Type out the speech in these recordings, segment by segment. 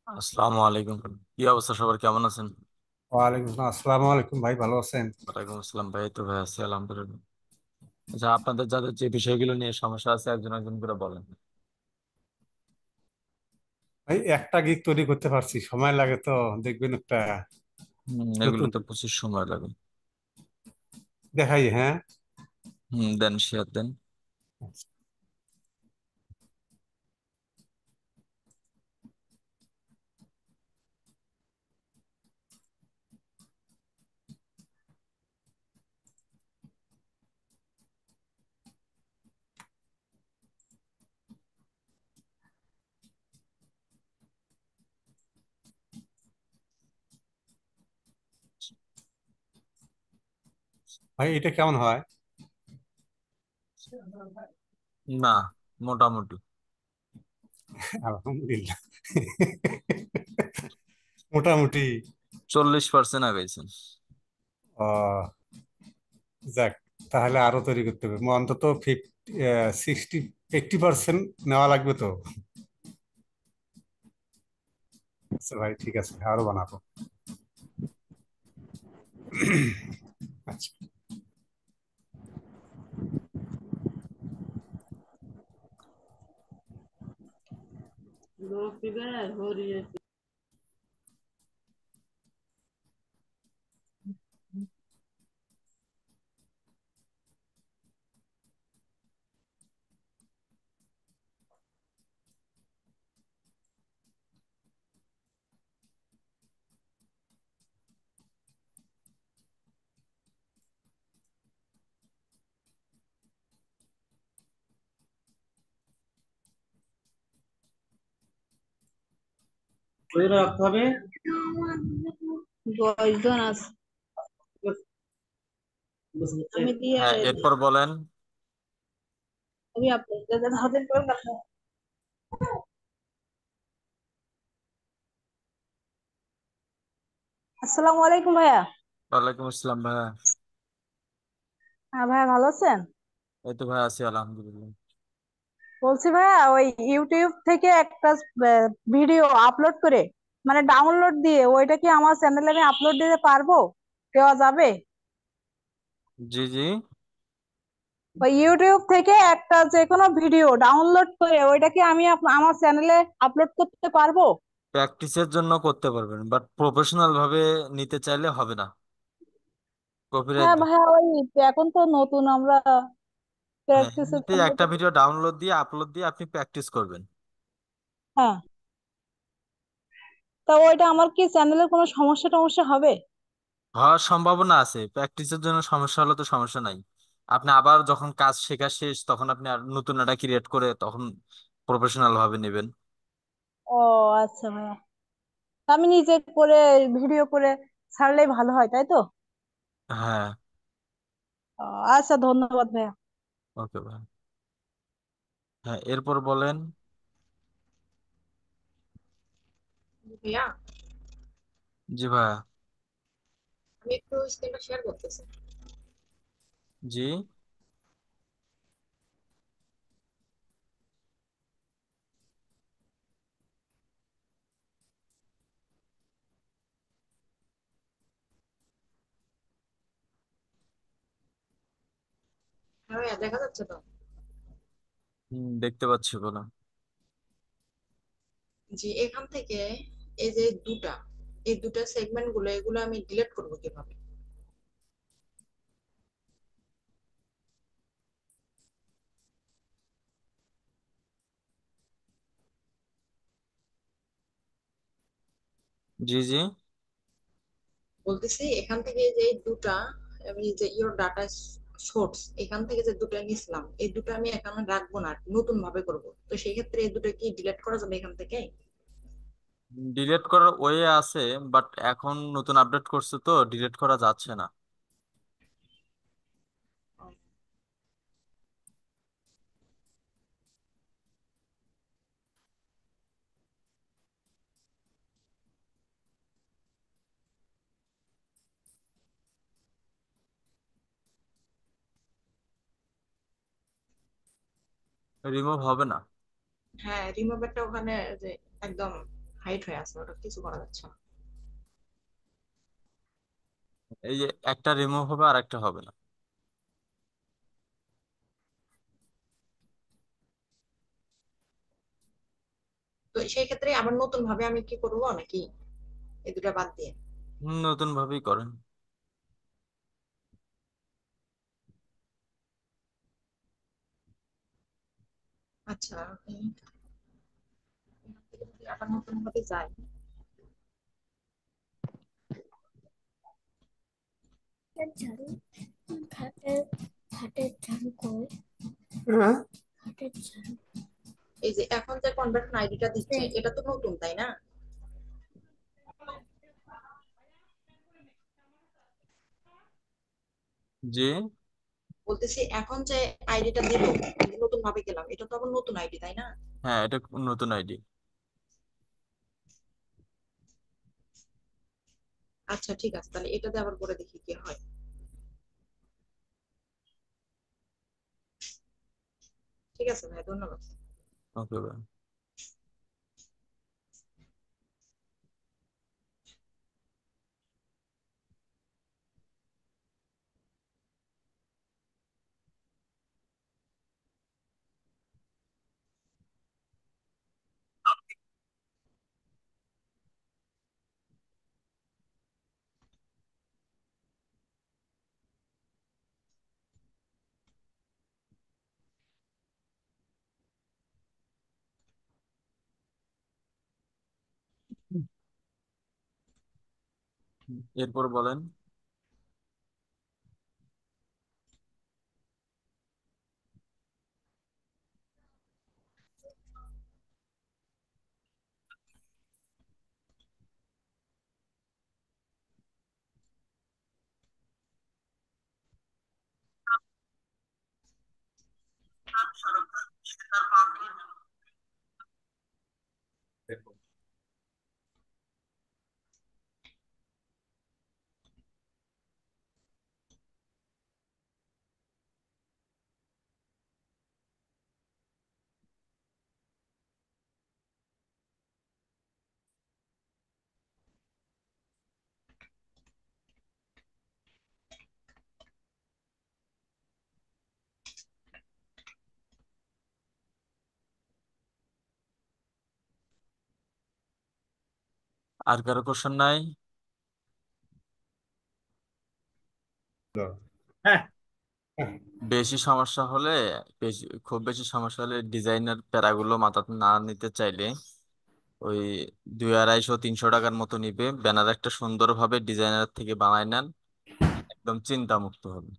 আসসালামু আলাইকুম। কি অবস্থা, সবার কেমন আছেন? ওয়ালাইকুম আসসালাম। আসসালামু আলাইকুম ভাই, ভালো আছেন? ওয়ালাইকুম আসসালাম ভাই, তো ভাই আছি আলহামদুলিল্লাহ। আচ্ছা, আপনাদের যাদের যে বিষয়গুলো নিয়ে সমস্যা আছে একজন একজন করে বলেন। ভাই একটা গিগ তৈরি করতে পারছি, সময় লাগে তো। দেখবেন একটা এগুলো নতুন তো প্রচুর সময় লাগে। দেখাই, হ্যাঁ। দেন, শেয়ার দেন। ভাই এটা কেমন হয়? না, মোটামুটি আলহামদুলিল্লাহ। মোটামুটি। 40% আগাইছেন। ও, যাক, তাহলে আরো তৈরি করতে হবে, অন্তত 60 80% নেওয়া লাগবে তো। আচ্ছা ভাই, ঠিক আছে, আরো বানাবো। আচ্ছা। রাখতে হবে। 10 জন আছে। আমি দিয়ে হ্যাঁ, এরপর বলেন। আমি আপনাদের হাতে করে রাখবো। আসসালামু আলাইকুম ভাইয়া। ওয়ালাইকুম আসসালাম ভাইয়া। হ্যাঁ ভাইয়া, ভালো আছেন? এই তো ভাই আছি আলহামদুলিল্লাহ। বলছি ভাইয়া, ওই ইউটিউব থেকে একটা ভিডিও আপলোড করে, মানে ডাউনলোড দিয়ে ওইটা কি আমার চ্যানেলে আমি আপলোড দিতে পারবো? দেওয়া যাবে? জি জি। ওই ইউটিউব থেকে একটা যে কোনো ভিডিও ডাউনলোড করে ওইটা কি আমি আমার চ্যানেলে আপলোড করতে পারবো? প্র্যাকটিসের জন্য করতে পারবেন, বাট প্রফেশনাল ভাবে নিতে চাইলে হবে না। কপিরাইট। হ্যাঁ ভাইয়া, ওই এখন তো নতুন আমরা হ্যাঁ, প্র্যাকটিসের এমনিতে জন্য একটা তো। ভিডিও ডাউনলোড দিয়ে আপলোড দিয়ে আপনি প্র্যাকটিস করবেন। হ্যাঁ, তা ওইটা আমার কি চ্যানেলের কোনো সমস্যা টমস্যা হবে? হওয়ার সম্ভাবনা আছে, প্র্যাকটিসের জন্য সমস্যা হলে তো সমস্যা নাই। আপনি আবার যখন কাজ শেখা শেষ তখন আপনি আর নতুন একটা ক্রিয়েট করে তখন প্রফেশনাল ভাবে নেবেন। ও আচ্ছা ভাইয়া, তা আমি নিজে করে ভিডিও করে ছাড়লেই ভালো হয়, তাই তো? হ্যাঁ। ও, আচ্ছা, ধন্যবাদ ভাইয়া। ওকে ভাই। হ্যাঁ, এরপর বলেন। ভাইয়া, জি ভাইয়া। আমি একটু স্ক্রিনটা শেয়ার করতেছি। জি। হ্যাঁ ভাইয়া, দেখা যাচ্ছে তো? দেখতে পাচ্ছি, বলেন। জি, এখান থেকে এই যে এই দুটা সেগমেন্ট গুলো এগুলো আমি ডিলিট করবো কিভাবে? জি জি। বলতেছি এখান থেকে যে এই দুটা, আমি যে ইওর ডাটা সোর্স এখান থেকে যে দুটো নিছিলাম এই দুটো আমি এখানে রাখবো না, নতুন ভাবে করব। তো সেই ক্ষেত্রে এই দুটো কি ডিলিট করা যাবে এখান থেকে? ডিলিট করার ওয়ে আছে, বাট এখন নতুন আপডেট করছে তো ডিলিট করা যাচ্ছে না। রিমুভ হবে না। হ্যাঁ, রিমুভারটা ওখানে যে একদম হাইড হয়ে আছে, ওটা কিছু করা যাচ্ছে না। এই যে একটা রিমুভ হবে আর একটা হবে না। তো সেই ক্ষেত্রে আবার নতুন ভাবে আমি কি করবো নাকি এই দুটা বাদ দিয়ে? নতুন ভাবেই করেন। আচ্ছা, এখান থেকে যদি আবার নতুন ভাবে যাই। ঝাড়ু খাটের খাটের ঝাড়ু কই হ্যাঁ, খাটের ঝাড়ু এই যে এখন যে কনভার্ট আইডিটা দিচ্ছে সেই এটা তো নতুন, তাই না? জি। বলতেছি এখন যে আইডিটা দিল, নতুন ভাবে গেলাম, এটা তো আবার নতুন আইডি, তাই না? হ্যাঁ, এটা নতুন আইডি। আচ্ছা ঠিক আছে, তাহলে এটাতে আবার করে দেখি কি হয়। ঠিক আছে ভাই, ধন্যবাদ। ওকে ভাই। এরপর বলেন। আর কারো কোশ্চেন নাই? হ্যাঁ, হ্যাঁ। বেশি সমস্যা হলে, খুব বেশি সমস্যা হলে ডিজাইনার প্যারাগুলো মাথাতে না নিতে চাইলে ওই 200-250-300 টাকার মতো নিবে, ব্যানার একটা সুন্দরভাবে ডিজাইনার থেকে বানায় নেন, একদম চিন্তা মুক্ত হবে।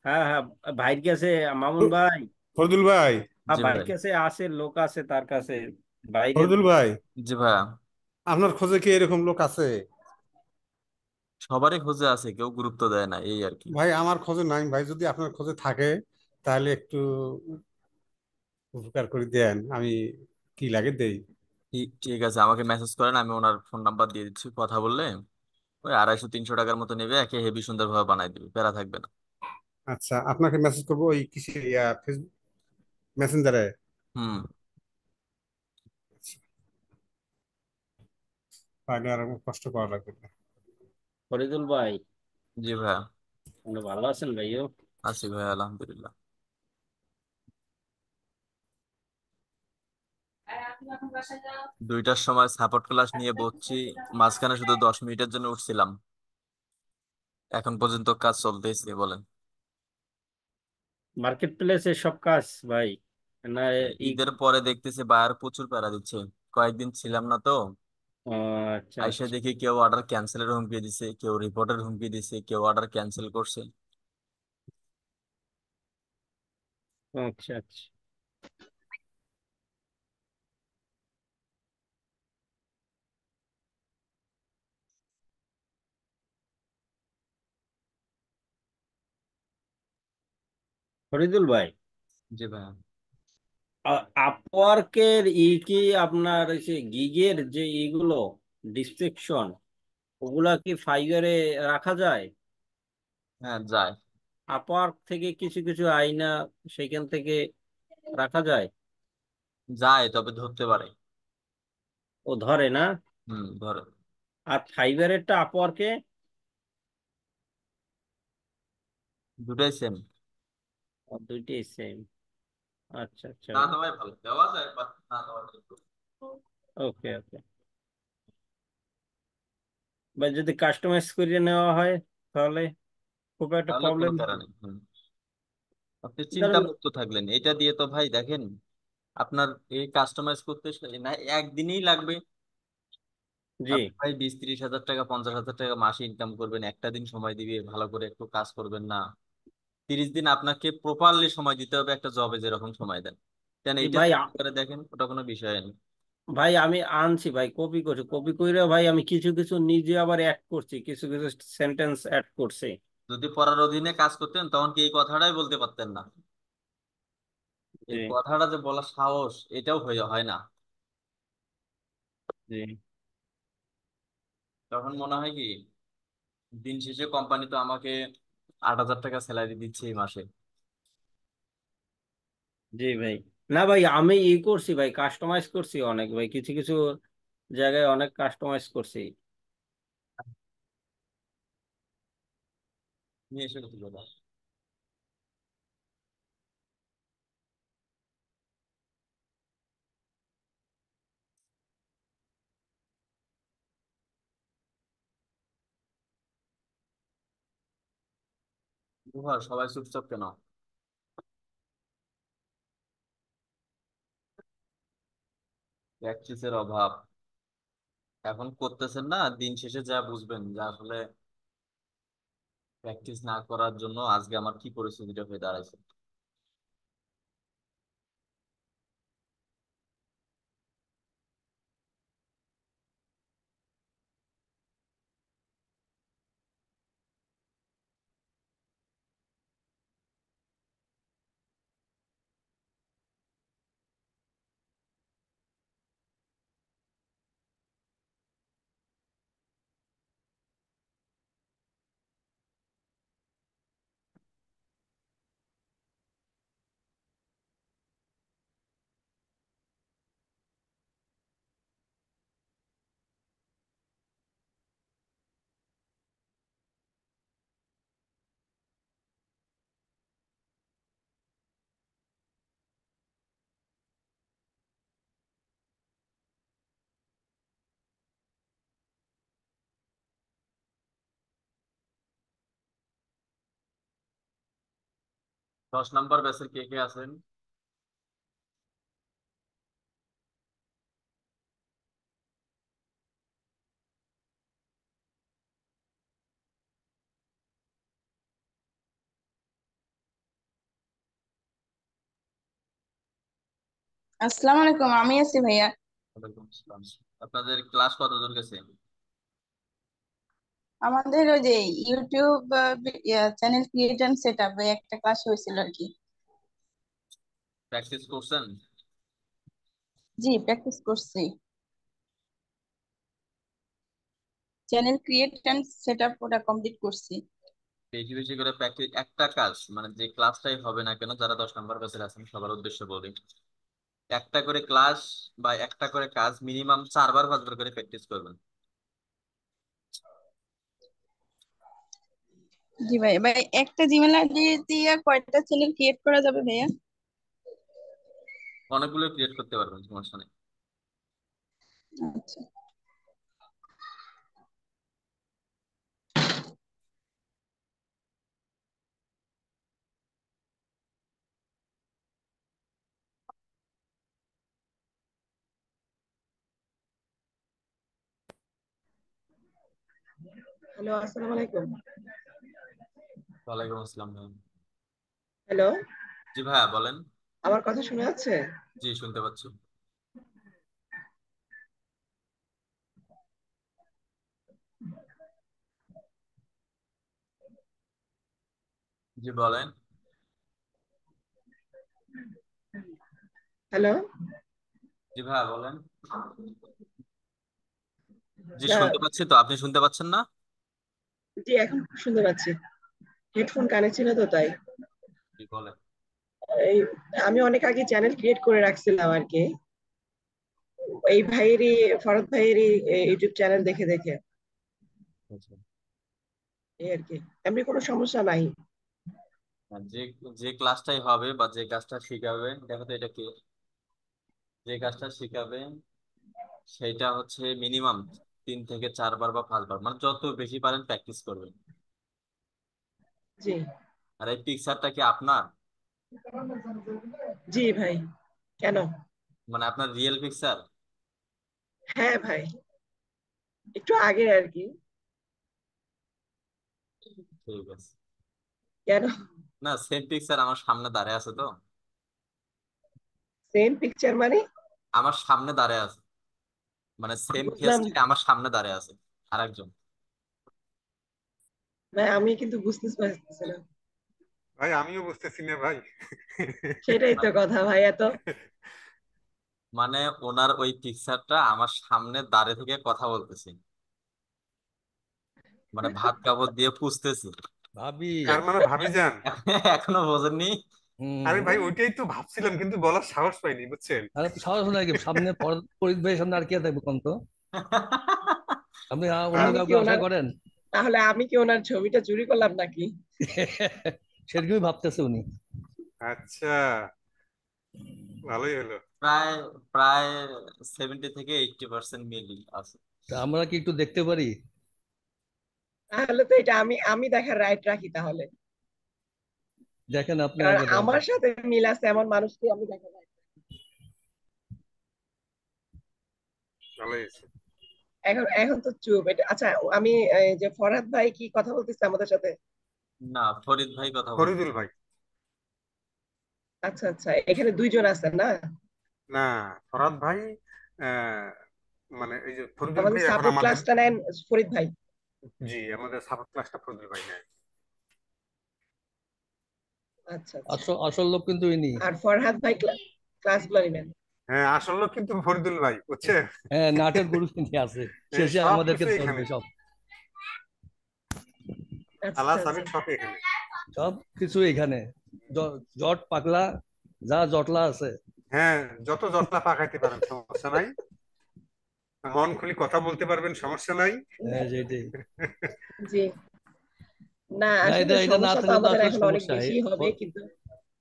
হ্যাঁ হ্যাঁ, ভাইয়ের কাছে, মামুন ভাই। ফরদুল ভাই, হ্যাঁ, জি ভাইয়ের ভাই। কাছে আছে, লোক আছে তার কাছে বাইরে। ফরদুল ভাই, জি ভাইয়া। আপনার খোঁজে কি এরকম লোক আছে? সবারই খোঁজে আছে, কেউ গুরুত্ব দেয় না, এই আর কি। ভাই আমার খোঁজে নাই ভাই, যদি আপনার খোঁজে থাকে তাহলে একটু উপকার করে দেন, আমি কি লাগে দেই। ঠিক আছে, আমাকে মেসেজ করেন, আমি ওনার ফোন নাম্বার দিয়ে দিচ্ছি, কথা বললে ওই 250-300 টাকার মতো নেবে, একে হেভি সুন্দরভাবে বানাই দিবে, প্যারা থাকবে না। আচ্ছা, আপনাকে মেসেজ করবো ওই কিসে, ফেসবুক মেসেঞ্জারে। হুম। তাহলে আর আমার কষ্ট করা লাগবে না। ফরিদুল ভাই, জি ভাইয়া। আপনি ভালো আছেন ভাইও? আছি ভাইয়া, আলহামদুলিল্লাহ। 2টার সময় সাপোর্ট ক্লাস নিয়ে বসছি, মাঝখানে শুধু 10 মিনিটের জন্য উঠছিলাম, এখন পর্যন্ত কাজ চলতেছে, বলেন। মার্কেট প্লেসে সব কাজ ভাই না? ই ঈদের পরে দেখতেছি বায়ার প্রচুর প্যারা দিচ্ছে, কয়েকদিন ছিলাম না তো। ও, আচ্ছা আইসা আচ্ছা দেখি কেউ অর্ডার ক্যান্সেলের হুমকি দিছে, কেউ রিপোর্টের হুমকি দিছে, কেউ অর্ডার ক্যান্সেল করছে। আচ্ছা আচ্ছা। ফরিদুল ভাই, জি ভাইয়া। আপওয়ার্কের কি আপনার গিগের যে ইগুলো ডিসক্রিপশন, ওগুলা কি ফাইবারে রাখা যায়? হ্যাঁ, যায়। আপওয়ার্ক থেকে কিছু কিছু আইনা সেখান থেকে রাখা যায়? যায়, তবে ধরতে পারে। ও ধরে না? ধরেন আর ফাইবারেরটা আপওয়ার্কে দুটাই সেম। দুইটাই সেম। আচ্ছা আচ্ছা না ভাই। দেওয়াই ভালো, দেওয়া যায় বাট না দেওয়াটা একটু। ওকে ওকে ভাই, যদি কাস্টমাইজ করে নেওয়া হয় তাহলে খুব একটা তাহলে কোনো প্রবলেম। প্যারা নেই। আপনি চিন্তা ধরেন, মুক্ত থাকলেন, এটা দিয়ে তো ভাই দেখেন আপনার এই কাস্টমাইজ করতে না একদিনই লাগবে। জি আপনি ভাই 20-30 হাজার টাকা 50 হাজার টাকা মাসে ইনকাম করবেন, একটা দিন সময় দিবে ভালো করে একটু কাজ করবেন না? 30 দিন আপনাকে প্রপারলি সময় দিতে হবে একটা জবে যেরকম সময় দেন। কেন জি এইটা ভাই, চেক করে দেখেন, ওটা কোনো বিষয় নেই। ভাই আমি আনছি ভাই, কপি করছি, কপি করে ভাই আমি কিছু কিছু নিজে আবার অ্যাড করছি, কিছু কিছু সেন্টেন্স অ্যাড করছি। যদি পড়ার অধীনে কাজ করতেন তখন কি এই কথাটাই বলতে পারতেন না? জি এই কথাটা যে বলার সাহস এটাও হয়ে হয় না। জি তখন মনে হয় কি, দিন শেষে কোম্পানি তো আমাকে 8 হাজার টাকা স্যালারি দিচ্ছে এই মাসে। জি ভাই। না ভাই, আমি করছি ভাই, কাস্টমাইজ করছি অনেক ভাই, কিছু কিছু জায়গায় অনেক কাস্টমাইজ করছি। নিয়ে এসে কিছু বলা। বুঝা, সবাই চুপচাপ কেন? প্র্যাকটিসের অভাব। এখন করতেছেন না, দিন শেষে যা বুঝবেন যে আসলে প্র্যাকটিস না করার জন্য আজকে আমার কি পরিস্থিতিটা হয়ে দাঁড়াইছে। 10 নম্বর ব্যাচের কে কে আছেন? আসসালামু আলাইকুম, আমি আছি ভাইয়া। ওয়ালাইকুম আসসালাম। আপনাদের ক্লাস কত দূর গেছে? আমাদের ওই যে YouTube channel create and set up একটা ক্লাস হয়েছিল আর কি। প্র্যাকটিস করছেন? জি, প্র্যাকটিস করছি। Channel create and set up ওটা কমপ্লিট করছি। বেশি বেশি করে প্র্যাকটিস, একটা কাজ মানে যে ক্লাসটাই হবে না কেন, যারা 10 নম্বর ব্যাচের আছেন সবার উদ্দেশ্য বলি, একটা করে ক্লাস বা একটা করে কাজ মিনিমাম 4 বার 5 বার করে প্র্যাকটিস করবেন। জি ভাই ভাই, একটা জিমেল আইডি দিয়ে কয়টা চ্যানেল ক্রিয়েট করা যাবে ভাইয়া? অনেকগুলো ক্রিয়েট করতে পারবেন, সমস্যা নেই। আচ্ছা। হ্যালো, আসসালামু আলাইকুম। ওয়ালাইকুম আসসালাম ভাই। হ্যালো, জি ভাইয়া বলেন। আমার কথা শোনা যাচ্ছে? জি শুনতে পাচ্ছি। জি বলেন। হ্যালো। জি ভাইয়া বলেন। জি না, শুনতে পাচ্ছি তো, আপনি শুনতে পাচ্ছেন না? জি এখন শুনতে পাচ্ছি। হেডফোন কানে ছিল তো তাই। জি বলেন। এই আমি অনেক আগে চ্যানেল ক্রিয়েট করে রাখছিলাম আর কি। এই ভাইয়েরই, ফরহাদ ভাইয়েরই ইউটিউব চ্যানেল দেখে দেখে আচ্ছা। এই আর কি, এমনি কোনো সমস্যা নাই। আর যে যে ক্লাসটাই হবে বা যে কাজটা শিখাবে, দেখো তো এটা কি, যে কাজটা শিখাবে সেটা হচ্ছে মিনিমাম 3 থেকে 4 বার বা 5 বার, মানে যত বেশি পারেন প্র্যাকটিস করবেন। জি আর এই পিকচারটা কি আপনার, জি ভাই। কেন? মানে আপনার রিয়েল পিকচার? হ্যাঁ ভাই, একটু আগে আর কি। ঠিক আছে। কেন? না, সেম পিকচার আমার সামনে দাঁড়িয়ে আছে তো। সেম পিকচার মানে? আমার সামনে দাঁড়িয়ে আছে, মানে সেম বুঝলাম ফেসটাকে আমার সামনে দাঁড়িয়ে আছে আরেকজন। ভাই, আমি কিন্তু বুঝতে পারতেছি না। ভাই আমিও বুঝতেছি না ভাই। সেটাই তো কথা ভাই, এত মানে ওনার ওই পিকচারটা আমার সামনে দাঁড়িয়ে থেকে কথা বলতেছি, মানে ভাত কাপড় দিয়ে পুষতেছি। ভাবি। তার মানে ভাবি যান। এখনো বোঝেননি? আরে ভাই হুম। ওইটাই তো ভাবছিলাম, কিন্তু বলার সাহস পাইনি, বুঝছেন। আরে সাহস নাকি সামনে ফরিদ ভাইয়ের সামনে আর কে থাকবে কোন তো? আপনি অন্য আমি কি কাউকে আশা ওনার, করেন? তাহলে আমি কি ওনার ছবিটা চুরি করলাম নাকি? সেরকমই ভাবতেছে উনি। আচ্ছা, ভালোই হলো। প্রায় প্রায় 70 থেকে 80% মিল আছে। তা আমরা কি একটু দেখতে পারি? তাহলে তো এটা আমি আমি দেখার রাইট রাখি তাহলে। দেখেন, আপনি কারণ আগে দেখেন। আমার সাথে মিল আছে এমন মানুষকে আমি দেখার right রাখি। ভালোই হয়েছে। এখন এখন তো চুপ এটা। আচ্ছা, আমি এই যে ফরহাদ ভাই কি কথা বলতেছে আমাদের সাথে? না, ফরিদ ভাই কথা বলতে। ফরিদুল ভাই। আচ্ছা আচ্ছা, এখানে দুইজন আছেন না? না, ফরহাদ ভাই, আহ, মানে এই যে ফরিদুল আমাদের ভাই এখন সাপোর্ট আমাদের, ক্লাসটা নেন ফরিদ ভাই। জি আমাদের সাপোর্ট ক্লাসটা ফরিদুল ভাই নেয়। আচ্ছা আচ্ছা। আসল আসল লোক কিন্তু ইনি। আর ফরহাদ ভাই ক্লাস গুলো নেবেন। হ্যাঁ আসলে কিন্তু ফরিদুল ভাই, বুঝছে। হ্যাঁ, নাটের গুরু কিন্তু আছে, শেষে সব আমাদেরকে কিছু ধরবে এখানে, সব। আচ্ছা আলাস আচ্ছা। আমিন সব এখানে। সব কিছু এখানে। জট পাগলা যা জটলা আছে। হ্যাঁ, যত জটলা পাকাইতে পারেন সমস্যা নাই, মন খুলে কথা বলতে পারবেন সমস্যা নাই। হ্যাঁ, যেটাই। জি। না না, আসলে এটা এটা না সমস্যা তো থাকলে তো আমাদের আসলে এখন অনেক সমস্যা বেশি হবে, কিন্তু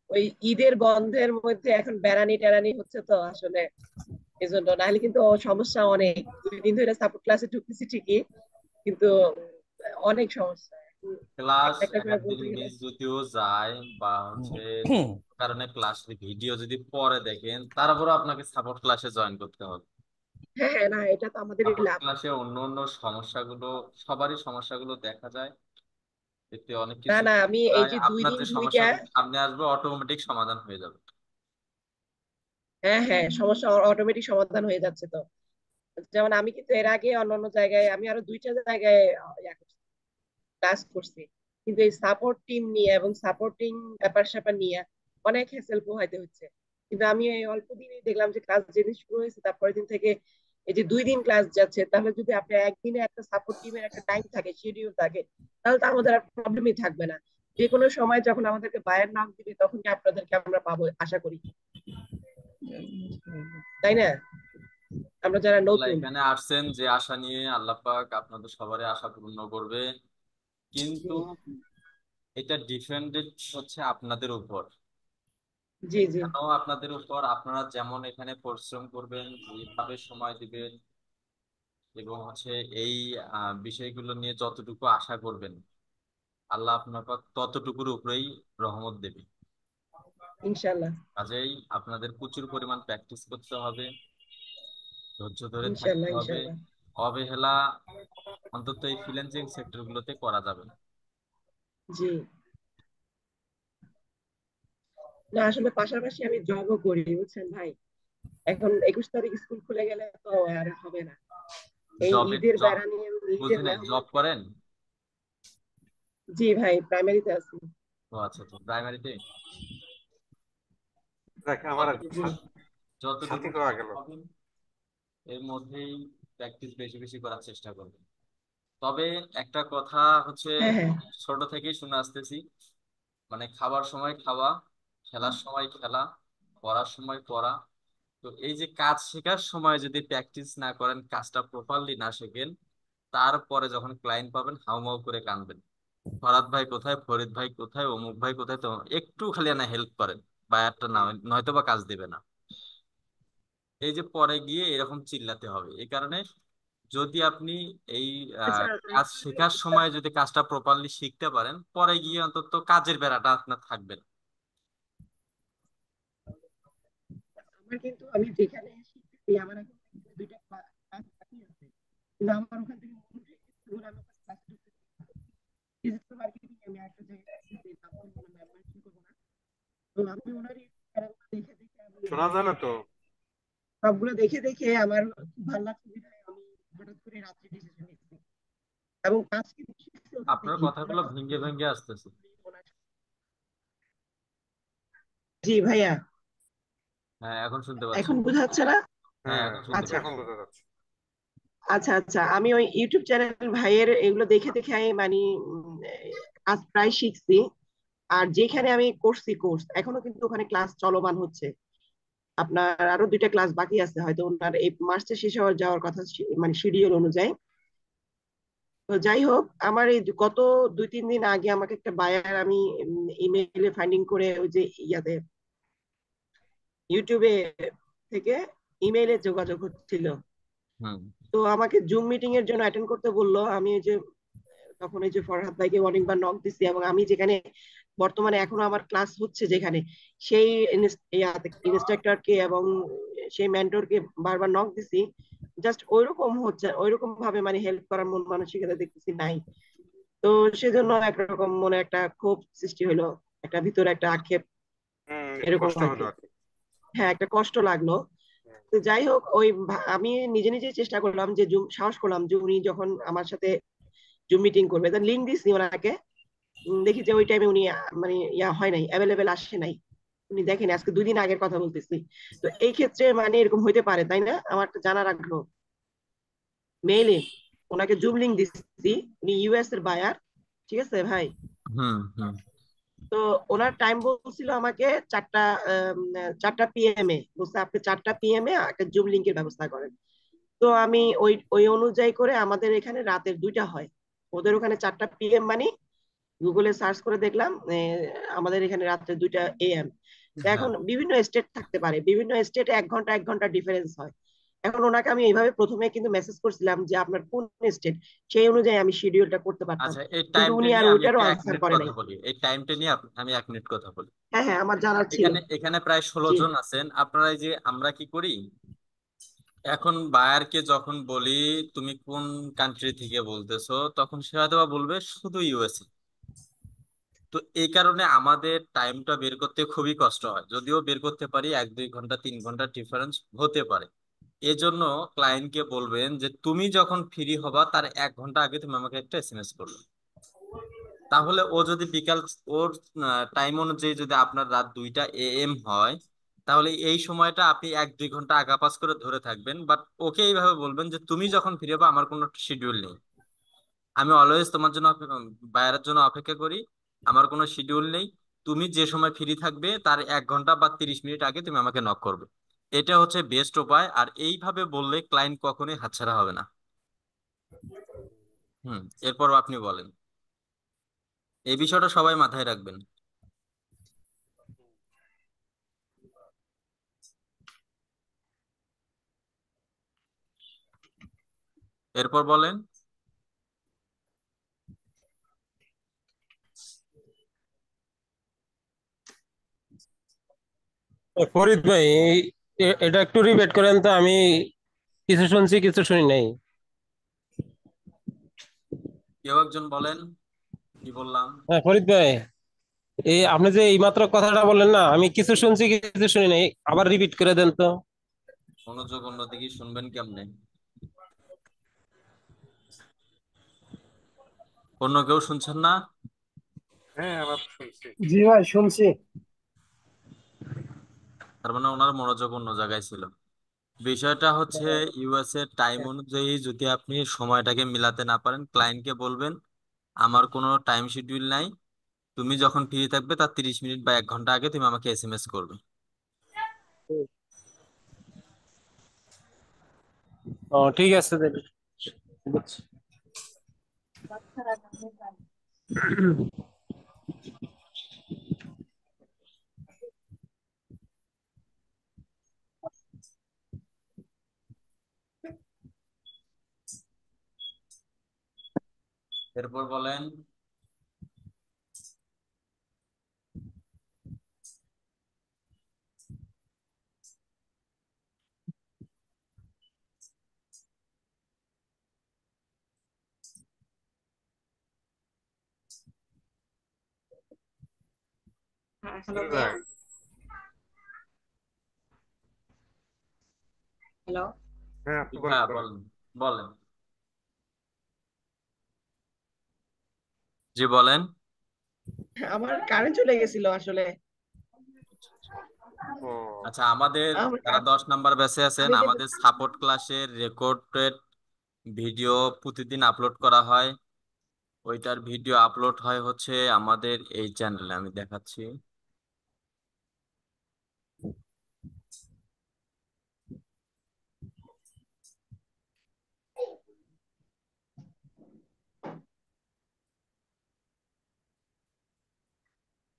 ওই ঈদের বন্ধের মধ্যে এখন বেড়ানি টেরানি হচ্ছে তো আসলে, এই জন্য। নাহলে কিন্তু সমস্যা অনেক। 2 দিন ধরে সাপোর্ট ক্লাসে ঢুকতেছি ঠিকই, কিন্তু অনেক সমস্যা এখন। ক্লাস একটা একটা করে একদিন বলতে গেলে। মিস যদিও যায় বা হচ্ছে কারণে ক্লাস ভিডিও যদি পরে দেখেন, তারপরে আপনাকে সাপোর্ট ক্লাসে জয়েন করতে হবে। হ্যাঁ হ্যাঁ, না এটা তো আমাদেরই সাপোর্ট লাভ। ক্লাসে অন্য অন্য সমস্যাগুলো, সবারই সমস্যাগুলো দেখা যায়, এতে অনেক না কিছু না, বোঝা আমি এই যায়। যে দুই আপনার দিন যে ঢুইকা, সমস্যাগুলো সামনে আসবে অটোমেটিক সমাধান হয়ে যাবে। হ্যাঁ হ্যাঁ, সমস্যা অটোমেটিক সমাধান হয়ে যাচ্ছে তো। যেমন আমি কিন্তু এর আগে অন্য অন্য জায়গায়, আমি আরো 2টা জায়গায় ক্লাস করছি, কিন্তু এই সাপোর্ট টিম নিয়ে এবং সাপোর্টিং ব্যাপার স্যাপার নিয়ে অনেক হ্যাসেল পোহাইতে হচ্ছে। কিন্তু আমি এই অল্প দিনেই দেখলাম যে ক্লাস যেদিন শুরু হয়েছে তারপরের দিন থেকে এই যে 2 দিন ক্লাস যাচ্ছে, তাহলে যদি আপনি একদিনে একটা সাপোর্ট টিমের একটা টাইম থাকে, শিডিউল থাকে, তাহলে তো আমাদের আর প্রবলেমই থাকবে না। যে কোনো সময় যখন আমাদেরকে বায়ের নাম দিবে তখনই আপনাদেরকে আমরা পাবো আশা করি, তাই না? আমরা যারা আল্লাহ নতুন। এখানে আসছেন যে আশা নিয়ে, আল্লাহ পাক আপনাদের সবারই আশা পূর্ণ করবে, কিন্তু এটা ডিপেন্ডেন্ট হচ্ছে আপনাদের উপর। জি জি। কেন আপনাদের উপর? আপনারা যেমন এখানে পরিশ্রম করবেন, যেভাবে সময় দিবেন এবং হচ্ছে এই বিষয়গুলো নিয়ে যতটুকু আশা করবেন, আল্লাহ আপনার পাক ততটুকুর উপরেই রহমত দেবে। ইনশাল্লাহ। কাজেই আপনাদের প্রচুর পরিমাণ প্র্যাকটিস করতে হবে, ধৈর্য ধরে থাকতে ইনশাল্লাহ হবে। ইনশাল্লাহ। অবহেলা অন্তত এই ফ্রিল্যান্সিং সেক্টরগুলোতে করা যাবে না। জি। না আসলে পাশাপাশি আমি জবও করি, বুঝছেন ভাই। এখন 21 তারিখ স্কুল খুলে গেলে তো আর হবে না। এই জবে ঈদের জব, বেড়া নিয়ে, ঈদের বুঝি নাই, জব মেহমান। করেন? জি ভাই, প্রাইমারিতে আছি। ও আচ্ছা আচ্ছা, প্রাইমারিতে। দেখ আমার আর জি সাথী যতটুকু পাওয়া গেল। পাবেন এর মধ্যেই প্র্যাকটিস বেশি বেশি করার চেষ্টা করবেন। তবে একটা কথা হচ্ছে, হ্যাঁ হ্যাঁ। ছোট থেকেই শুনে আসতেছি, মানে খাবার সময় খাওয়া, খেলার সময় খেলা, পড়ার সময় পড়া, তো এই যে কাজ শেখার সময় যদি প্র্যাকটিস না করেন, কাজটা প্রপারলি না শেখেন, তারপরে যখন ক্লায়েন্ট পাবেন হাউমাউ করে কাঁদবেন, ফরাদ ভাই কোথায়, ফরিদ ভাই কোথায়, অমুক ভাই কোথায়, তো একটু খালি না হেল্প করেন, বায়ারটা না নয়তো বা কাজ দেবে না। এই যে পরে গিয়ে এরকম চিল্লাতে হবে। এই কারণে যদি আপনি এই আচ্ছা কাজ শেখার সময় যদি কাজটা প্রপারলি শিখতে পারেন, পরে গিয়ে অন্তত কাজের বেড়াটা আপনার থাকবে না। আমার কিন্তু আমি যেখানে শিখতেছি আমার এখন দুইটা ক্লাস বাকি আছে, কিন্তু আমার ওখান থেকে মনে উঠে গেছে বলে আমি ওখানে ক্লাসে ঢুকতে ডিজিটাল মার্কেটিং আমি একটা জায়গায় দিতাম, কোনো মেম্বারশিপ করবো না। তো আমি ওনারই প্যারাগুলো দেখে দেখে আমি শোনা যায় না তো। সবগুলো দেখে দেখে আমার খুব ভালো লাগছে বিধায় আমি হঠাৎ করে রাত্রে ডিসিশন নিচ্ছি এবং কাজ কিন্তু শিখছি ওখান আপনার থেকেই ওনার কথাগুলো কাছ ভেঙে থেকে। ভেঙে আসতেছে। জি ভাইয়া, হ্যাঁ, এখন শুনতে পাচ্ছি। এখন বোঝা যাচ্ছে না? হ্যাঁ, হ্যাঁ, এখন শুনতে আচ্ছা এখন পাচ্ছি। বোঝা যাচ্ছে। আচ্ছা আচ্ছা, আমি ওই ইউটিউব চ্যানেল ভাইয়ের এগুলো দেখে দেখে আমি মানে আজ প্রায় শিখছি। আর যেখানে আমি করছি কোর্স এখনো কিন্তু ওখানে ক্লাস চলমান হচ্ছে। আপনার আরো দুইটা ক্লাস বাকি আছে, হয়তো ওনার এই মার্চে শেষ হওয়ার যাওয়ার কথা, মানে শিডিউল অনুযায়ী। তো যাই হোক, আমার এই গত 2-3 দিন আগে আমাকে একটা বায়ার আমি ইমেইলে ফাইন্ডিং করে ওই যে ইয়াতে ইউটিউবে থেকে ইমেইলে যোগাযোগ হচ্ছিল। হুম। তো আমাকে জুম মিটিং এর জন্য অ্যাটেন্ড করতে বললো। আমি ওই যে তখন এই যে ফরহাদ ভাইকে অনেকবার নক দিছি এবং আমি যেখানে বর্তমানে এখনো আমার ক্লাস হচ্ছে যেখানে, সেই ইনস্ট্রাক্টরকে এবং সেই মেন্টরকে বারবার নক দিছি। জাস্ট ওইরকম হচ্ছে, ওইরকম ভাবে মানে হেল্প করার মন মানসিকতা দেখতেছি নাই। তো সেজন্য একরকম মনে একটা ক্ষোভ সৃষ্টি হলো, একটা ভিতরে একটা আক্ষেপ, একটু এরকম কষ্ট আর হলো কি। আর কি। হ্যাঁ, একটা কষ্ট লাগলো। তো যাই হোক, ওই আমি নিজে নিজে চেষ্টা করলাম যে সাহস করলাম যে উনি যখন আমার সাথে জুম মিটিং করবে, লিঙ্ক দিছি ওনাকে। দেখি যে ওই টাইমে উনি মানে ইয়া হয় নাই, অ্যাভেলেবেল আসে নাই। উনি দেখেন আজকে 2 দিন আগের কথা বলতেছি। তো এই ক্ষেত্রে মানে এরকম হইতে পারে, তাই না? আমার তো জানার আগ্রহ। মেইলে ওনাকে জুম লিঙ্ক দিচ্ছি, উনি ইউএস এর বায়ার, ঠিক আছে ভাই? হুম। হুম। তো ওনার টাইম বলছিল আমাকে 4টা PM এ, বলছে আপনি 4টা PM এ একটা জুম লিঙ্কের ব্যবস্থা করেন। তো আমি ওই ওই অনুযায়ী করে, আমাদের এখানে রাতের 2টা হয়, ওদের ওখানে 4টা PM মানে গুগলে সার্চ করে দেখলাম আমাদের এখানে রাত্রে 2টা AM। হ্যাঁ। এখন বিভিন্ন স্টেট থাকতে পারে, বিভিন্ন স্টেটে 1 ঘন্টা 1 ঘন্টা ডিফারেন্স হয়। এখন ওনাকে আমি এইভাবে প্রথমে কিন্তু মেসেজ করছিলাম যে আপনার কোন স্টেট, সেই অনুযায়ী আমি শিডিউলটা করতে পারতাম, আচ্ছা, এই কিন্তু টাইমটা উনি আর নিয়ে আমি ওইটারও একটু এক আনসার মিনিট করে কথা নাই। বলি। এই টাইমটা নিয়ে আমি 1 মিনিট কথা বলি। হ্যাঁ হ্যাঁ, আমার জানার ছিল। এখানে এখানে প্রায় 16 জি। জন আছেন আপনারা। এই যে আমরা কি করি, এখন বায়ারকে যখন বলি তুমি কোন কান্ট্রি থেকে বলতেছো, তখন সে হয়তো বা বলবে শুধু ইউএসএ। তো এই কারণে আমাদের টাইমটা বের করতে খুবই কষ্ট হয়, যদিও বের করতে পারি, 1-2 ঘন্টা 3 ঘন্টা ডিফারেন্স হতে পারে। এজন্য ক্লায়েন্টকে বলবেন যে তুমি যখন ফ্রি হবা তার 1 ঘন্টা আগে তুমি আমাকে একটা এসএমএস করবে। তাহলে ও যদি বিকাল, ওর টাইম অনুযায়ী যদি আপনার রাত 2টা AM হয়, তাহলে এই সময়টা আপনি 1-2 ঘন্টা আগা পাস করে ধরে থাকবেন। বাট ওকে এইভাবে বলবেন যে তুমি যখন ফিরে পাবে, আমার কোনো শিডিউল নেই, আমি অলওয়েজ তোমার জন্য বায়ারের জন্য অপেক্ষা করি, আমার কোনো শিডিউল নেই, তুমি যে সময় ফ্রি থাকবে তার 1 ঘন্টা বা 30 মিনিট আগে তুমি আমাকে নক করবে। এটা হচ্ছে বেস্ট উপায়। আর এইভাবে বললে ক্লায়েন্ট কখনোই হাতছাড়া হবে না। হুম। এরপর আপনি বলেন, এই বিষয়টা সবাই মাথায় রাখবেন। এরপর বলেন। ফরিদ ভাই, এটা একটু রিপিট করেন তো, আমি কিছু শুনছি কিছু শুনি নাই। কেউ একজন বলেন কি বললাম। হ্যাঁ ফরিদ ভাই, এই আপনি যে এইমাত্র কথাটা বললেন না, আমি কিছু শুনছি কিছু শুনি নাই, আবার রিপিট করে দেন তো। মনোযোগ অন্যদিকে শুনবেন কেমনে? অন্য কেউ শুনছেন না? হ্যাঁ, আবার শুনছি। জি ভাই শুনছি। তার মানে ওনার মনোযোগ অন্য জায়গায় ছিল। বিষয়টা হচ্ছে, ইউএস এর টাইম অনুযায়ী যদি আপনি সময়টাকে মিলাতে না পারেন, ক্লায়েন্টকে বলবেন আমার কোনো টাইম শিডিউল নাই, তুমি যখন ফ্রি থাকবে তার 30 মিনিট বা 1 ঘন্টা আগে তুমি আমাকে এসএমএস করবে। ও ঠিক আছে তাহলে। বুঝছি। এরপর বলেন। হ্যাঁ, হ্যালো ফজলুল ভাইয়া। ভাই, হ্যালো। হ্যাঁ আপনি বলেন হ্যাঁ বলেন। বলেন, বলেন। জি বলেন। আমার কারেন্ট চলে গেছিল আসলে। ও আচ্ছা, আমাদের আমার যারা 10 নাম্বার ব্যাচে আছেন, আমি কিন্তু আমাদের সাপোর্ট ক্লাসের রেকর্ডেড ভিডিও প্রতিদিন আপলোড করা হয়। ওইটার ভিডিও আপলোড হয় হচ্ছে আমাদের এই চ্যানেলে, আমি দেখাচ্ছি।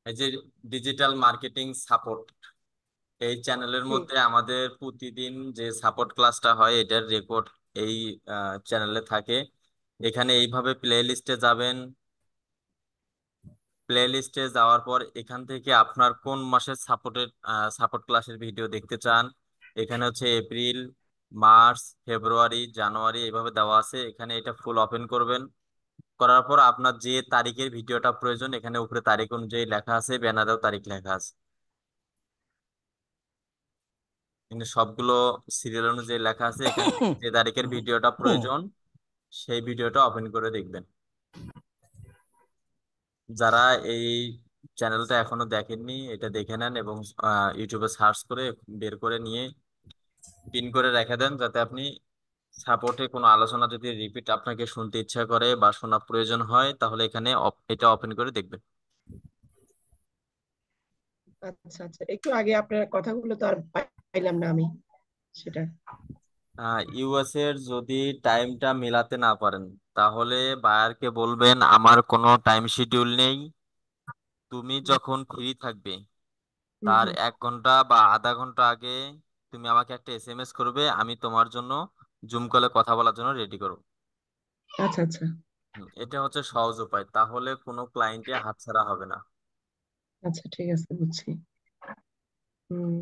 এই যে ডিজিটাল মার্কেটিং সাপোর্ট, এই চ্যানেলের হুম, মধ্যে আমাদের প্রতিদিন যে সাপোর্ট ক্লাসটা হয় এটার রেকর্ড এই চ্যানেলে থাকে। এখানে এইভাবে প্লে লিস্টে যাবেন। প্লে লিস্টে যাওয়ার পর এখান থেকে আপনার কোন মাসের সাপোর্ট ক্লাসের ভিডিও দেখতে চান, এখানে হচ্ছে এপ্রিল, মার্চ, ফেব্রুয়ারি, জানুয়ারি এইভাবে দেওয়া আছে। এখানে এটা ফুল ওপেন করবেন। করার পর আপনার যে তারিখের ভিডিওটা প্রয়োজন, এখানে উপরে তারিখ অনুযায়ী লেখা আছে, ব্যানারেও তারিখ লেখা আছে। কিন্তু সবগুলো সিরিয়াল অনুযায়ী লেখা আছে। এখান থেকে যে তারিখের ভিডিওটা প্রয়োজন সেই ভিডিওটা ওপেন করে দেখবেন। যারা এই চ্যানেলটা এখনো দেখেননি, এটা দেখে নেন এবং ইউটিউবে সার্চ করে বের করে নিয়ে পিন করে রেখে দেন, যাতে আপনি সাপোর্টে কোনো আলোচনা যদি রিপিট আপনাকে শুনতে ইচ্ছা করে বা শোনা প্রয়োজন হয়, তাহলে এখানে এটা ওপেন করে দেখবেন। আচ্ছা আচ্ছা, একটু আগে আপনার কথাগুলো তো আর পাইলাম না আমি সেটা। ইউএস এর যদি টাইমটা মিলাতে না পারেন, তাহলে বায়ারকে বলবেন আমার কোনো টাইম শিডিউল নেই, তুমি যখন ফ্রি থাকবে হুম তার হুম। 1 ঘন্টা বা আধা ঘন্টা আগে তুমি আমাকে একটা এসএমএস করবে, আমি তোমার জন্য জুম কলে কথা বলার জন্য রেডি করবো। আচ্ছা আচ্ছা এটা হচ্ছে সহজ উপায়, তাহলে কোনো ক্লায়েন্টে হাতছাড়া হবে না। আচ্ছা, ঠিক আছে, বুঝছি। হুম।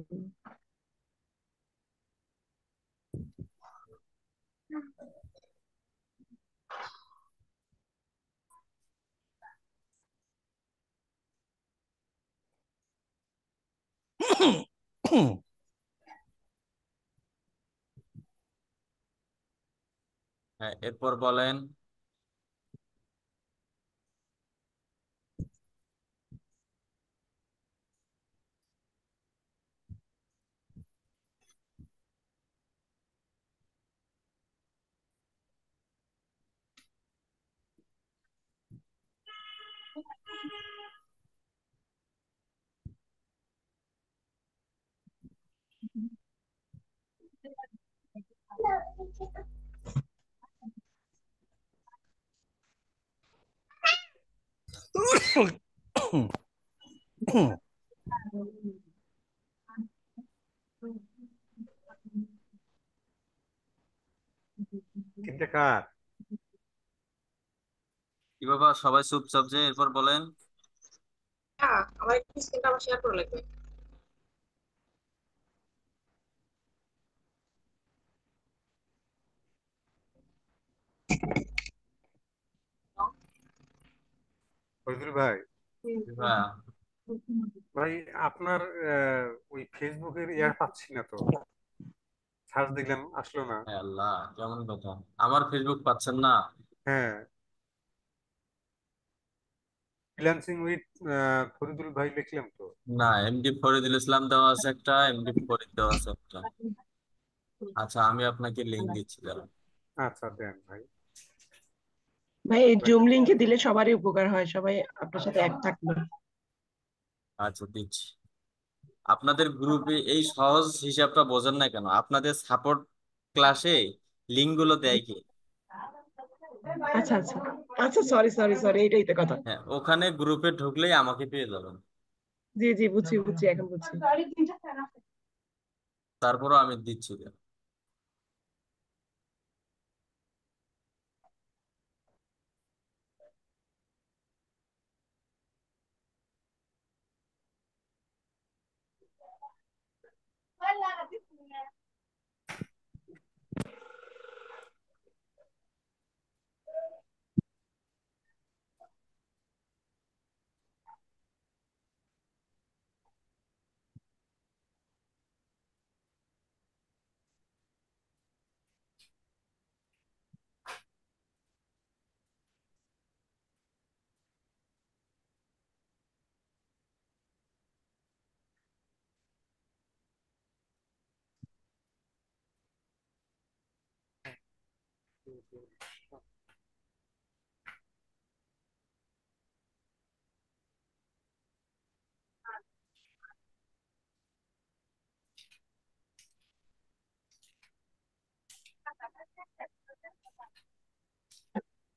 হ্যাঁ, এরপর বলেন। তিনটে কার? কি বাবা, সবাই চুপচাপ যে, এরপর বলেন। হ্যাঁ, আমার একটু স্ক্রিনটা আবার শেয়ার করা লাগবে। ফজলুল ভাই, হ্যাঁ। ভাই আপনার ওই ফেসবুকের ইয়ার পাচ্ছি না তো, সার্চ দিলাম আসলো না। হ্যাঁ, আল্লাহ, কেমন কথা! আমার ফেসবুক পাচ্ছেন না? হ্যাঁ, ফ্রিল্যান্সিং উইথ ফরিদুল ভাই লিখলাম তো। না, এমডি ফরিদুল ইসলাম দেওয়া আছে একটা, এমডি ফরিদ দেওয়া আছে একটা। আচ্ছা, আমি আপনাকে লিংক দিচ্ছি, দাঁড়ান। আচ্ছা দেন ভাই। ভাই, এই জুম লিংকে দিলে সবারই উপকার হয়, সবাই আপনার সাথে এক থাকবে। আচ্ছা, দিচ্ছি। আপনাদের গ্রুপে এই সহজ হিসাবটা বোঝেন না কেন? আপনাদের সাপোর্ট ক্লাসে লিঙ্ক গুলো দেয় কি? আচ্ছা আচ্ছা আচ্ছা, সরি সরি সরি, এইটাই তো কথা। হ্যাঁ, ওখানে গ্রুপে ঢুকলেই আমাকে পেয়ে যাবেন। জি জি, বুঝছি বুঝছি, এখন বুঝছি। তারপরও আমি দিচ্ছি।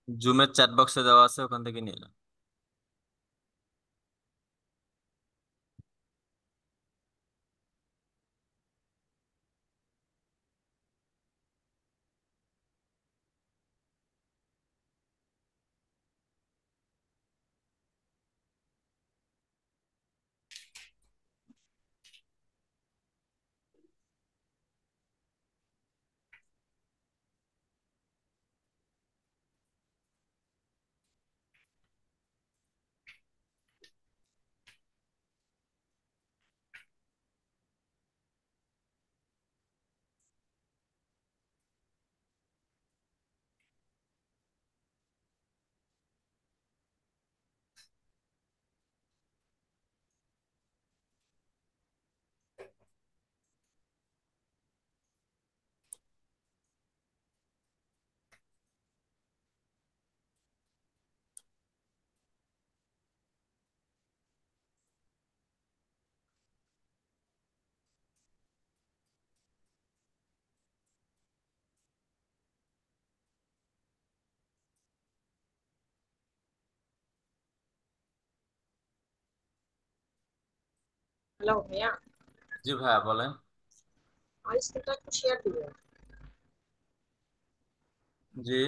জুমের চ্যাট বক্সে দেওয়া আছে, ওখান থেকে নিয়ে নাও। হ্যালো ভাইয়া, জি ভাইয়া বলেন। আমার স্ক্রিনটা একটু শেয়ার দিবে। জি।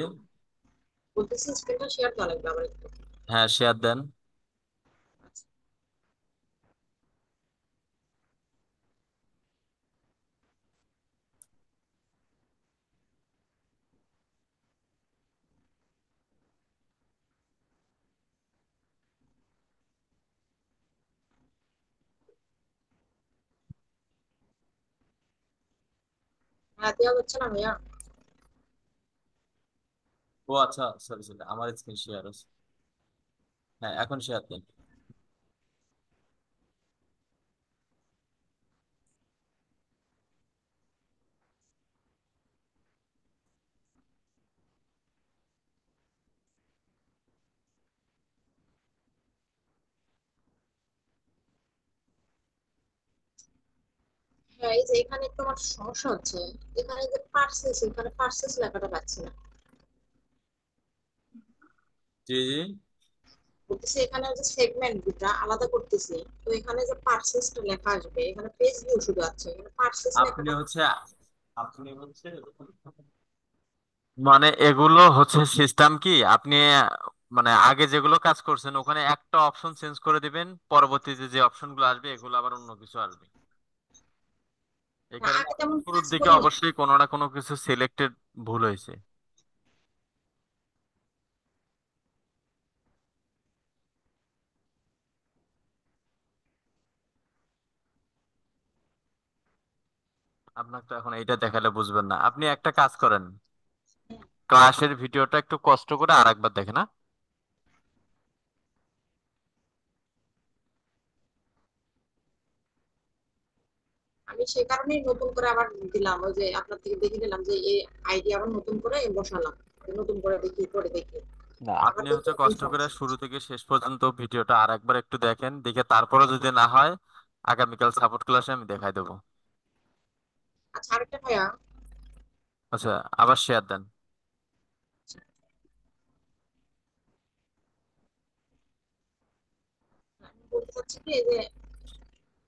বলতেছি স্ক্রিনটা শেয়ার দেওয়া লাগবে আবার একটু। হ্যাঁ, শেয়ার দেন। হ্যাঁ, দেওয়া হচ্ছে না ভাইয়া। ও আচ্ছা, সরি সরি, আমার স্ক্রিন শেয়ার আছে। হ্যাঁ, এখন শেয়ার দেন। হ্যাঁ, এই যে এখানে একটু আমার সমস্যা হচ্ছে। এখানে যে পার্সেস, এখানে পার্সেস লেখাটা পাচ্ছি না। জি জি। বলতেছি এখানে যে সেগমেন্ট দুটা আলাদা করতেছি, তো এখানে যে পার্সেসটা লেখা আসবে, এখানে পেজ ভিউ শুধু আছে, এখানে পার্সেস আপনি লেখাটা। হচ্ছে আপনি হচ্ছে মানে এগুলো হচ্ছে সিস্টেম কি, আপনি মানে আগে যেগুলো কাজ করছেন ওখানে একটা অপশন চেঞ্জ করে দিবেন, পরবর্তীতে যে অপশনগুলো আসবে এগুলো আবার অন্য কিছু আসবে। এই কারণে আগে আপনার তেমন শুরুর কাজ দিকে করিনি। অবশ্যই কোনো না কোনো কিছু সিলেক্টেড ভুল হয়েছে। আপনার তো এখন এইটা দেখালে বুঝবেন না। আপনি একটা কাজ করেন, ক্লাসের ভিডিওটা একটু কষ্ট করে আরেকবার দেখেন, না? আমি সে কারণেই নতুন করে আবার দিলাম, ওই যে আপনার থেকে দেখে নিলাম যে এই আইডিয়া আবার নতুন করে বসালাম, নতুন করে দেখি করে দেখি না, আবার আপনি দেখি হচ্ছে ভুল কষ্ট করে সমস্যা। শুরু থেকে শেষ পর্যন্ত ভিডিওটা আরেকবার একটু দেখেন, দেখে তারপরে যদি না হয় আগামীকাল সাপোর্ট ক্লাসে আমি দেখাই দেবো। আচ্ছা, আরেকটা ভাইয়া, আচ্ছা, আবার শেয়ার দেন। আমি বলতে চাচ্ছি কি এই যে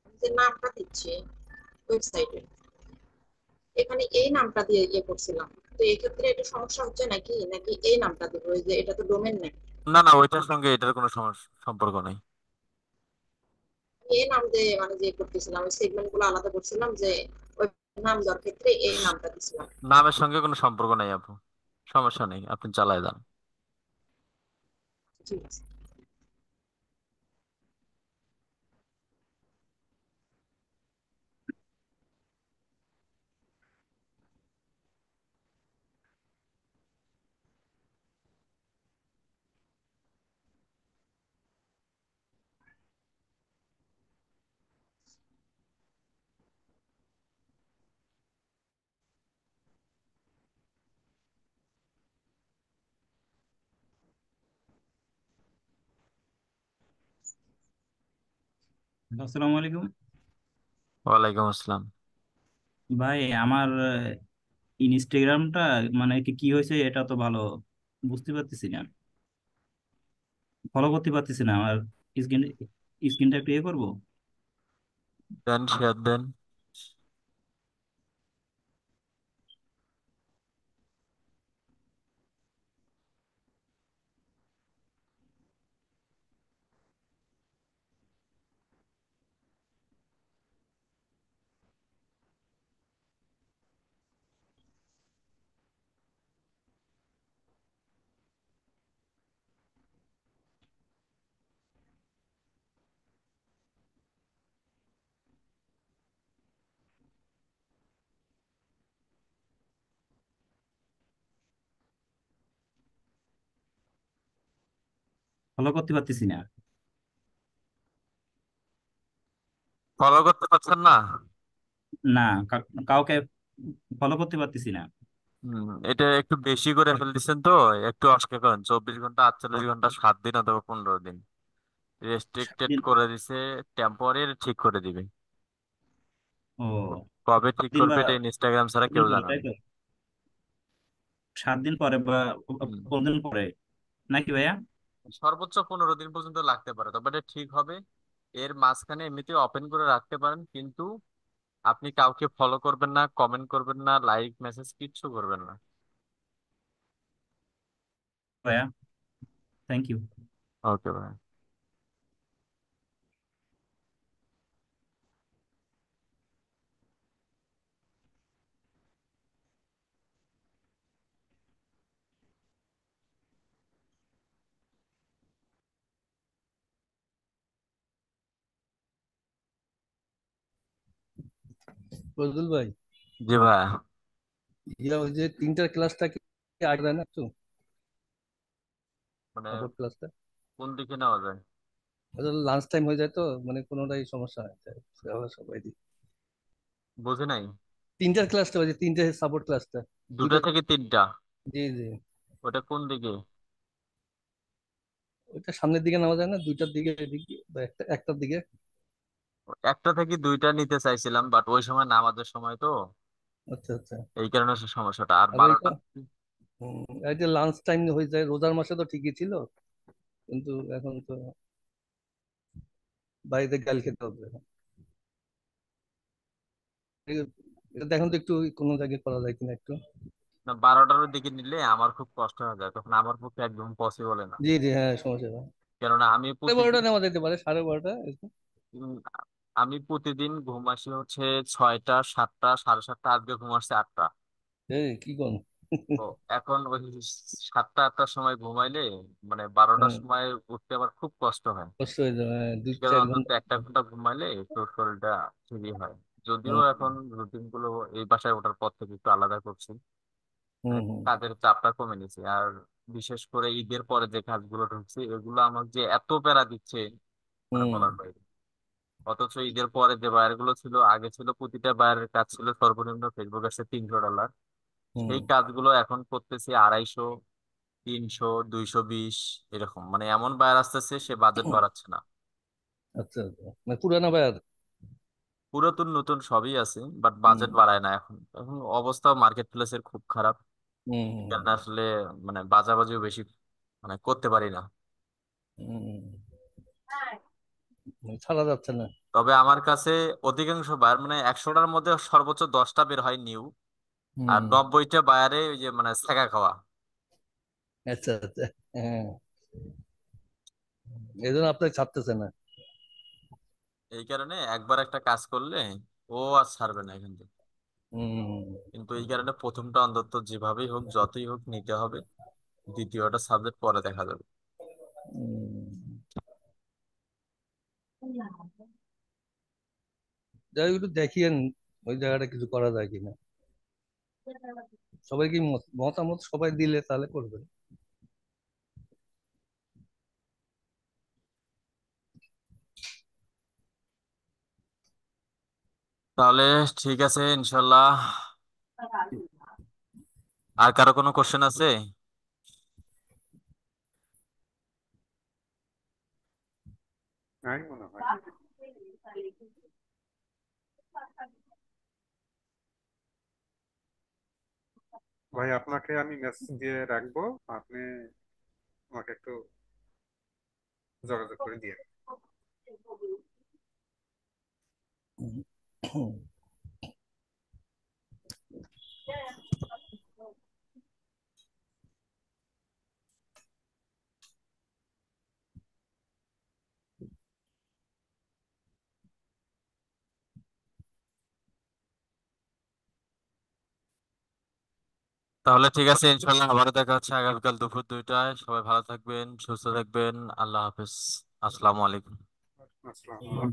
আমি যে নামটা দিচ্ছি ওয়েবসাইটে, এখানে এই নামটা দিয়ে ইয়ে করছিলাম, তো এক্ষেত্রে এটা সমস্যা হচ্ছে নাকি, নাকি এই নামটা দিব, ওই যে এটা তো ডোমেন নেম। না না, ওইটার সঙ্গে এটার কোনো সম্পর্ক নেই। আমি এই নাম দিয়ে মানে যে করতেছিলাম, ওই সেগমেন্ট গুলো আলাদা করছিলাম, যে ওই নাম দেওয়ার ক্ষেত্রে এই নামটা দিছিলাম। নামের সঙ্গে কোনো সম্পর্ক নেই আপু, সমস্যা নেই, আপনি চালায় যান। ঠিক আছে। আসসালামু আলাইকুম। ওয়ালাইকুম আসসালাম। ভাই আমার ইনস্টাগ্রামটা মানে কি কি হয়েছে এটা তো ভালো বুঝতে পারতেছি না, ফলো করতে পারতেছি না। আমার স্ক্রিন স্ক্রিনটা একটু ইয়ে করবো। দেন, শেয়ার দেন। ফলো করতে পারতেছি না। ফলো করতে পারছেন না? না, কাউকে ফলো করতে পারতেছি না। এটা একটু বেশি করে ফেলতেছেন তো, একটু অস্বীকার করেন। 24 ঘন্টা, 48 ঘন্টা, 7 দিন অথবা 15 দিন সাত রেস্ট্রিক্টেড দিন করে দিছে। টেম্পোরারি ঠিক করে দিবে। ও কবে 7 ঠিক দিন করবে বা এটা ইনস্টাগ্রাম ছাড়া 7 দিন কেউ পরে জানে তাই না। তো? 7 দিন পরে বা হুম। 15 দিন পরে নাকি ভাইয়া? সর্বোচ্চ 15 দিন পর্যন্ত লাগতে পারে, তবে এটা ঠিক হবে। এর মাঝখানে এমনিতে ওপেন করে রাখতে পারেন, কিন্তু আপনি কাউকে ফলো করবেন না, কমেন্ট করবেন না, লাইক মেসেজ কিচ্ছু করবেন না। ভাইয়া, থ্যাংক ইউ। ওকে ভাই। ফজলুল ভাই, জি ভাই। ওই যে তিনটার ক্লাসটা কি আগে দেয় না একটু, মানে সাপোর্ট ক্লাসটা? কোন দিকে নেওয়া যায়? লাঞ্চ টাইম হয়ে যায় তো, মানে কোনোটাই সমস্যা হয়ে যায়, আমরা সবাই দিই। বুঝে নাই। তিনটার ক্লাসটা, ওই যে তিনটে সাপোর্ট ক্লাসটা, 2টা দুইটা। থেকে 3টা? জি জি। ওটা কোন দিকে? ওইটা সামনের দিকে নেওয়া যায় না, দুইটার দিকে, এদিকে বা একটার দিকে? 1টা থেকে 2টা নিতে চাইছিলাম, বাট ওই সময় নামাজের সময় তো, আচ্ছা আচ্ছা। এই কারণে হচ্ছে সমস্যাটা। আর আর ওইটা 12টা? এই যে লাঞ্চ টাইম হয়ে যায়, রোজার মাসে তো ঠিকই ছিল, কিন্তু এখন তো বাড়িতে গাল খেতে হবে এখন। এটা দেখুন তো একটু কোনো জায়গায় করা যায় কিনা একটু। না, 12টার দিকে নিলে আমার খুব কষ্ট হয়ে যায়, তখন আমার পক্ষে একদম পসিবল না। জি জি, হ্যাঁ, সমস্যা নেই। কেননা আমি সাড়ে বারোটা প্রতিদিন নেওয়া যেতে পারে, 12:30 এরকম। উম, আমি প্রতিদিন ঘুম আসি হচ্ছে 6টা, 7টা, 7:30। আজকে ঘুম আসছে 8টা। এই কি কোন! তো এখন ওই 7টা 8টার সময় ঘুমাইলে মানে 12টার হ্যাঁ, সময় উঠতে আমার খুব কষ্ট হয়। কষ্ট হয়ে যাবে, হ্যাঁ, দুই কারণ চার অন্তত ঘন্টা 1টা ঘন্টা ঘুমাইলে একটু শরীরটা ফ্রি হয়। যদিও হুম এখন রুটিন গুলো এই বাসায় ওঠার পর থেকে একটু আলাদা করছি, হুম মানে হুম কাজের চাপটা কমে নিছে। আর বিশেষ করে ঈদের পরে যে কাজগুলো ঢুকছে এগুলো আমার যে এত প্যারা দিচ্ছে, মানে হুম বলার বাইরে। অথচ ঈদের পরে যে বায়ার গুলো ছিল, আগে ছিল প্রতিটা বায়ারের কাজ ছিল সর্বনিম্ন ফেসবুক আসছে $300, হুম। সেই কাজগুলো এখন করতেছি 250, 300, 220, এরকম। মানে এমন বায়ার আসতেছে সে বাজেট বাড়াচ্ছে না। আচ্ছা আচ্ছা, মানে পুরানা বায়ার। পুরাতন নতুন সবই আছে, বাট হুম বাজেট বাড়ায় না এখন। এখন অবস্থা মার্কেট প্লেসের খুব খারাপ। হুম কেন আসলে মানে বাজাবাজিও বেশি মানে করতে পারি না। হুম ছাড়া যাচ্ছে না। তবে আমার কাছে অধিকাংশ বায়ার মানে 100টার মধ্যে সর্বোচ্চ 10টা বের হয় নিউ, আর হুম 90টা বায়ারে ওই যে মানে ছেঁকা খাওয়া। আচ্ছা আচ্ছা। হ্যাঁ, এই জন্য আপনাকে ছাড়তেছে না। এই কারণে একবার একটা কাজ করলে ও আর ছাড়বে না এখান থেকে। হুম কিন্তু এই কারণে প্রথমটা অন্তত যেভাবেই হোক যতই হোক নিতে হবে, দ্বিতীয়টা সাবজেক্ট পরে দেখা যাবে। হুম। যাই হোক, একটু দেখিয়েন ওই জায়গাটা কিছু করা যায় কিনা। সবাই কি মতামত সবাই দিলে তাহলে করবেন। তাহলে ঠিক আছে ইনশাল্লাহ। আর কারো কোনো কোশ্চেন আছে? নাই মনে হয়। ভাই আপনাকে আমি মেসেজ দিয়ে রাখবো, আপনি আমাকে একটু যোগাযোগ করে দিয়ে। তাহলে ঠিক আছে ইনশাল্লাহ, আবারও দেখা হচ্ছে আগামীকাল দুপুর 2টায়। সবাই ভালো থাকবেন, সুস্থ থাকবেন। আল্লাহ হাফেজ। আসসালামু আলাইকুম। আসসালাম।